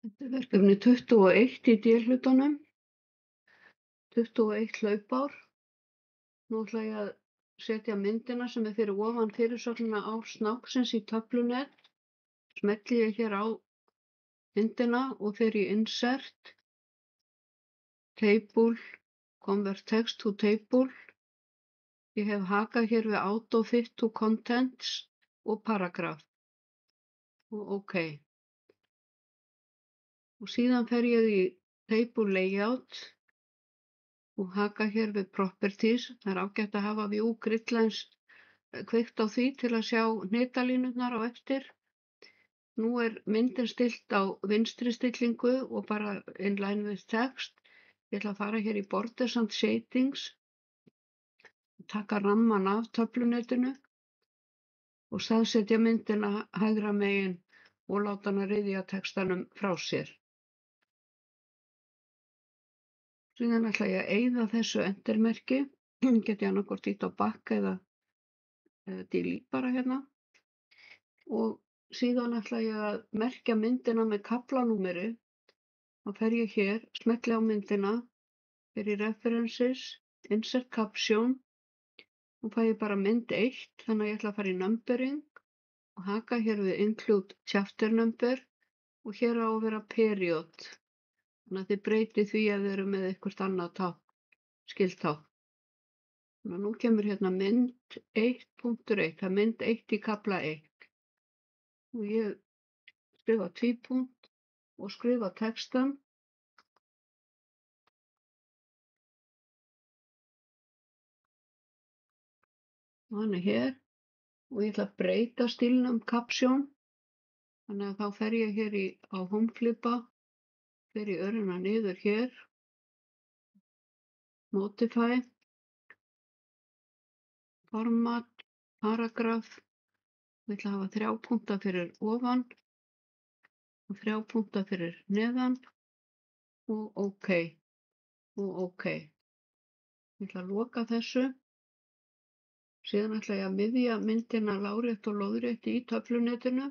Þetta er verkefni 21 í D-hlutanum, 21 hlaupár. Nú ætla ég að setja myndina sem er fyrir ofan fyrirsögnina Ár snáksins í töflunet. Smelli ég hér á myndina og fer í Insert, Table, Convert Text to Table. Ég hef hakað hér við Auto Fit to Contents og Paragraph og OK. Og síðan fer ég í Table Layout og haka hér við Properties. Það er ágætt að hafa View Gridlines kveikt á því til að sjá hnitalínurnar á eftir. Nú er myndin stillt á vinstri stillingu og bara inline with text. Ég ætla að fara hér í Borders and Shadings, taka ramman af töflunetinu og staðsetja myndina hægra megin og láta hana ryðja textanum frá sér. Síðan ætla ég að eyða þessu entermerki, get ég annaðhvort ýtt á back eða delete bara hérna. Og síðan ætla ég að merkja myndina með kaflanúmeri. Þá fer ég hér, smelli á myndina, fer í References, Insert Caption og fæ ég bara mynd 1, þannig að ég ætla að fara í Numbering og haka hér við Include Chapter Number og hér á að vera Period. Þannig að þið breytið því að þið eru með eitthvað annað tákn, skiltákn. Þannig að nú kemur hérna mynd 1.1, það er mynd 1 í kafla 1. Og ég skrifa tvípunkt og skrifa textan. Og hann er hér og ég ætla að breyta stílnum Caption. Þannig að þá fer ég hér á Homeflipa, fer í örina niður hér, Modify, Format, Paragraph. Ég ætla að hafa 3 punkta fyrir ofan og 3 punkta fyrir neðan og OK. Og OK. Ég ætla að loka þessu. Síðan ætla ég að miðja myndina lárétt og lóðrétt í töflunetinu.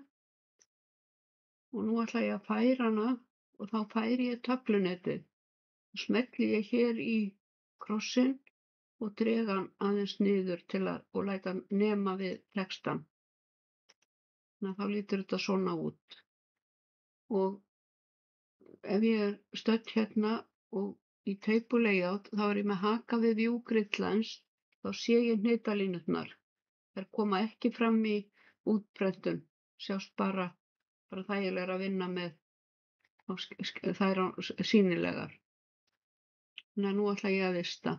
Og nú ætla ég að færa hana og þá færi ég töflunetið. Smelli ég hér í krossin og drega hann aðeins niður og læta hann nema við textan. Þannig að þá lítur þetta svona út. Og ef ég er stödd hérna og í Table Layout þá er ég með haka við View Gridlines, þá sé ég hnitalínurnar. Þær koma ekki fram í útprentun, sjást bara þægilega að vinna með, þær sýnilegar. Þannig að nú ætla ég að vista.